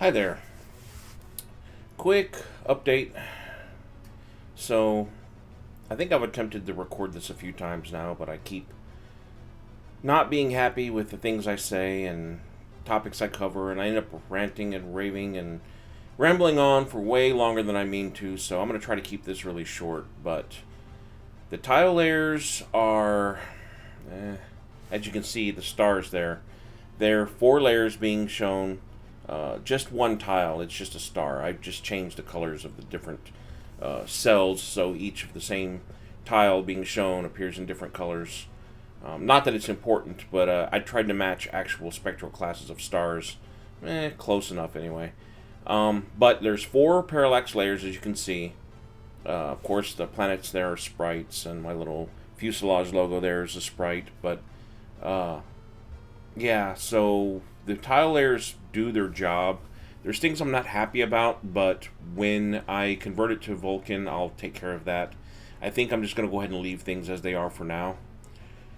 Hi there. Quick update. So, I think I've attempted to record this a few times now, but I keep not being happy with the things I say and topics I cover, and I end up ranting and raving and rambling on for way longer than I mean to, so I'm going to try to keep this really short. But the tile layers are, as you can see, the stars there. There are 4 layers being shown. Just one tile, it's just a star. I've just changed the colors of the different cells, so each of the same tile being shown appears in different colors. Not that it's important, but I tried to match actual spectral classes of stars. Close enough anyway. But there's 4 parallax layers, as you can see. Of course, the planets there are sprites, and my little Fuselage logo there is a sprite, but yeah, so the tile layers do their job. There's things I'm not happy about, but when I convert it to Vulkan, I'll take care of that. I think I'm just going to go ahead and leave things as they are for now.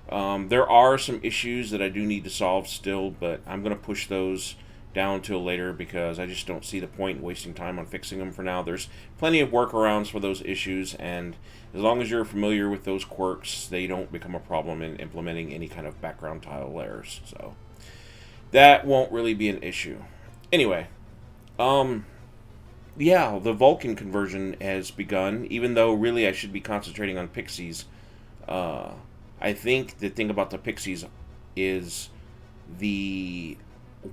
There are some issues that I do need to solve still, but I'm going to push those down till later because I just don't see the point in wasting time on fixing them for now. There's plenty of workarounds for those issues, and as long as you're familiar with those quirks, they don't become a problem in implementing any kind of background tile layers. So that won't really be an issue. Anyway, yeah, the Vulkan conversion has begun, even though really I should be concentrating on Pixies. I think the thing about the Pixies is the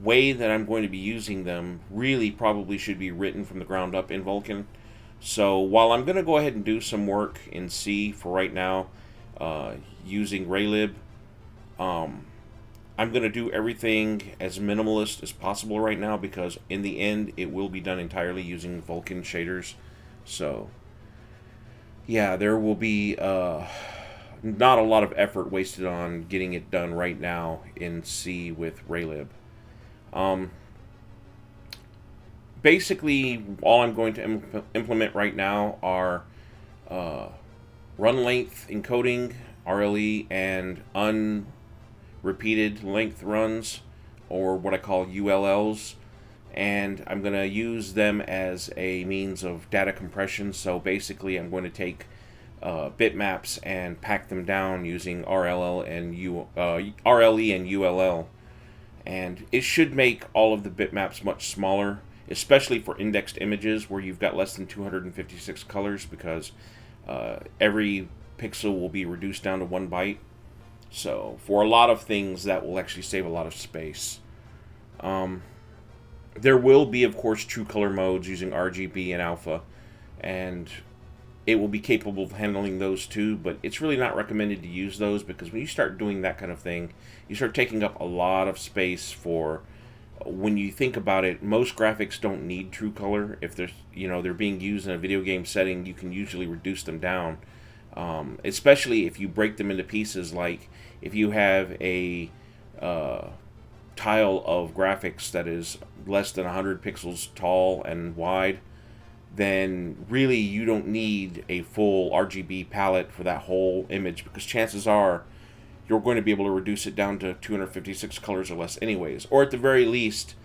way that I'm going to be using them really probably should be written from the ground up in Vulkan. So while I'm going to go ahead and do some work in C for right now, using Raylib, I'm going to do everything as minimalist as possible right now because in the end it will be done entirely using Vulkan shaders. So yeah, there will be not a lot of effort wasted on getting it done right now in C with Raylib. Basically, all I'm going to implement right now are run length encoding, RLE, and unrepeated length runs, or what I call ULLs. And I'm going to use them as a means of data compression. So basically, I'm going to take bitmaps and pack them down using RLE and ULL. And it should make all of the bitmaps much smaller, especially for indexed images where you've got less than 256 colors, because every pixel will be reduced down to 1 byte. So for a lot of things, that will actually save a lot of space. There will be, of course, true color modes using RGB and alpha, and it will be capable of handling those too, but it's really not recommended to use those because when you start doing that kind of thing, you start taking up a lot of space for, when you think about it, most graphics don't need true color. If they're being used in a video game setting, you can usually reduce them down. Especially if you break them into pieces, like if you have a tile of graphics that is less than 100 pixels tall and wide, then really you don't need a full RGB palette for that whole image, because chances are you're going to be able to reduce it down to 256 colors or less anyways. Or at the very least,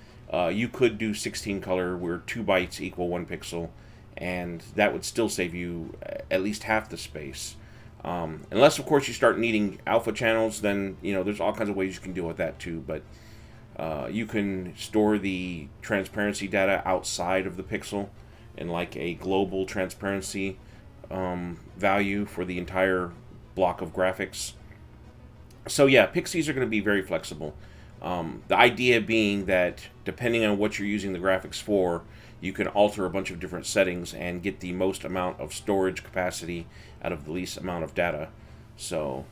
you could do 16 color where 2 bytes equal 1 pixel, and that would still save you at least half the space. Unless, of course, you start needing alpha channels, then there's all kinds of ways you can deal with that too. But you can store the transparency data outside of the pixel in like a global transparency value for the entire block of graphics. So yeah, Pixies are going to be very flexible. The idea being that depending on what you're using the graphics for, you can alter a bunch of different settings and get the most amount of storage capacity out of the least amount of data. So,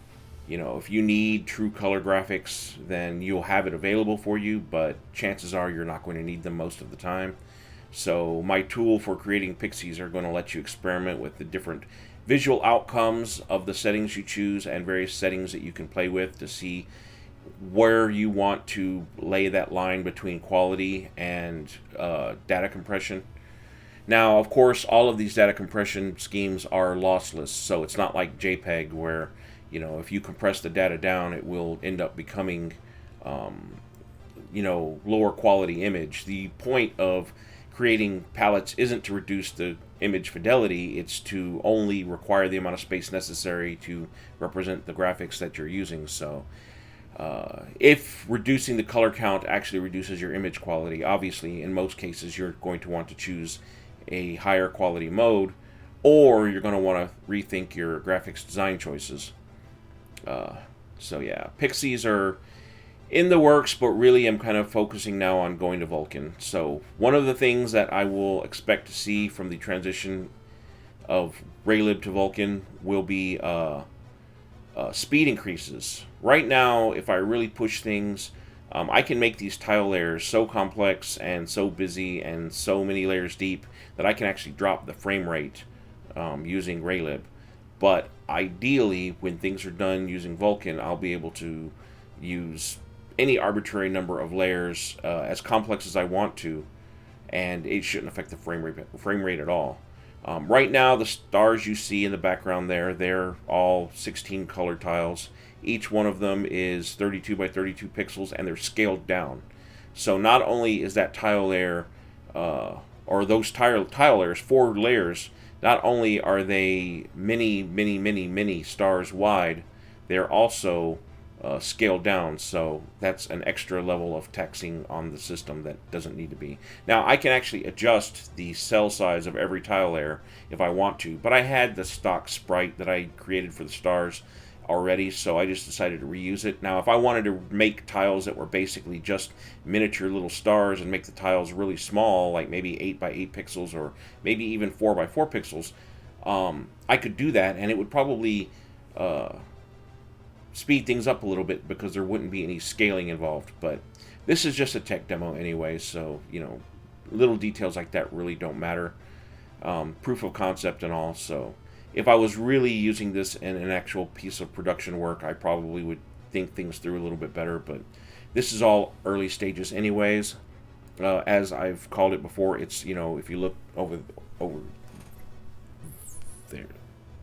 if you need true color graphics, then you'll have it available for you, but chances are you're not going to need them most of the time. So my tool for creating Pixies are going to let you experiment with the different visual outcomes of the settings you choose and various settings that you can play with to see where you want to lay that line between quality and data compression. Now, of course, all of these data compression schemes are lossless, so it's not like JPEG where, if you compress the data down, it will end up becoming lower quality image. The point of creating palettes isn't to reduce the image fidelity, it's to only require the amount of space necessary to represent the graphics that you're using. So if reducing the color count actually reduces your image quality, obviously in most cases you're going to want to choose a higher quality mode, or you're going to want to rethink your graphics design choices. So yeah, Pixies are in the works, but really I'm kind of focusing now on going to Vulkan. So one of the things that I will expect to see from the transition of Raylib to Vulkan will be speed increases. Right now, if I really push things, I can make these tile layers so complex and so busy and so many layers deep that I can actually drop the frame rate using Raylib. But ideally, when things are done using Vulkan, I'll be able to use any arbitrary number of layers as complex as I want to, and it shouldn't affect the frame rate at all. Right now, the stars you see in the background there, they're all 16 color tiles. Each one of them is 32 by 32 pixels, and they're scaled down. So not only is that tile layer, or those tile layers, 4 layers, not only are they many stars wide, they're also scaled down, so that's an extra level of taxing on the system that doesn't need to be. Now I can actually adjust the cell size of every tile layer if I want to, but I had the stock sprite that I created for the stars already, so I just decided to reuse it. Now if I wanted to make tiles that were basically just miniature little stars and make the tiles really small, like maybe 8 by 8 pixels or maybe even 4 by 4 pixels, I could do that, and it would probably speed things up a little bit because there wouldn't be any scaling involved. But this is just a tech demo anyway, so little details like that really don't matter. Proof of concept and all. So if I was really using this in an actual piece of production work, I probably would think things through a little bit better, but this is all early stages anyways. As I've called it before, it's if you look over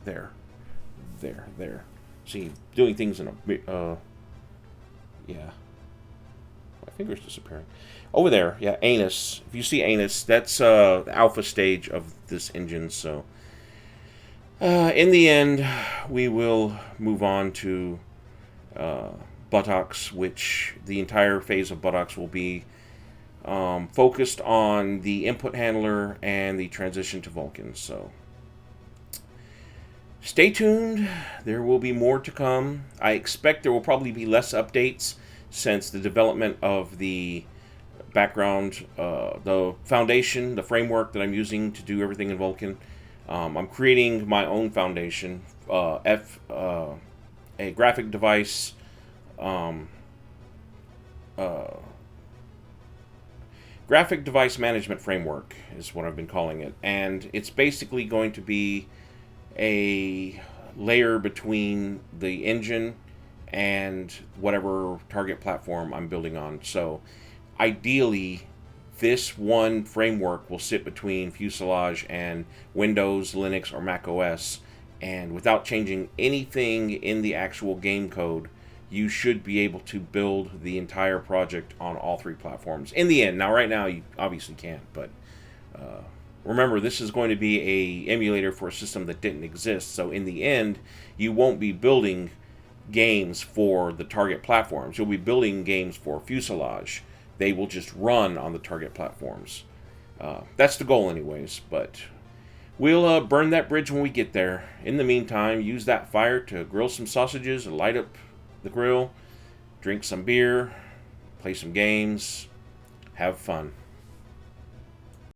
there. See, doing things in a yeah. My finger's disappearing. Over there, yeah, anus. If you see anus, that's the alpha stage of this engine. So, in the end, we will move on to buttocks, which the entire phase of buttocks will be focused on the input handler and the transition to Vulkan. So, stay tuned. There will be more to come. I expect there will probably be less updates since the development of the background, the foundation, the framework that I'm using to do everything in Vulkan. I'm creating my own foundation, a graphic device, graphic device management framework is what I've been calling it, and it's basically going to be a layer between the engine and whatever target platform I'm building on. So ideally, this one framework will sit between Fuselage and Windows, Linux, or Mac OS, and without changing anything in the actual game code, you should be able to build the entire project on all 3 platforms in the end. Now right now you obviously can't, but remember, this is going to be a emulator for a system that didn't exist, so in the end, you won't be building games for the target platforms. You'll be building games for Fuselage. They will just run on the target platforms. That's the goal anyways, but we'll burn that bridge when we get there. In the meantime, use that fire to grill some sausages, light up the grill, drink some beer, play some games, have fun.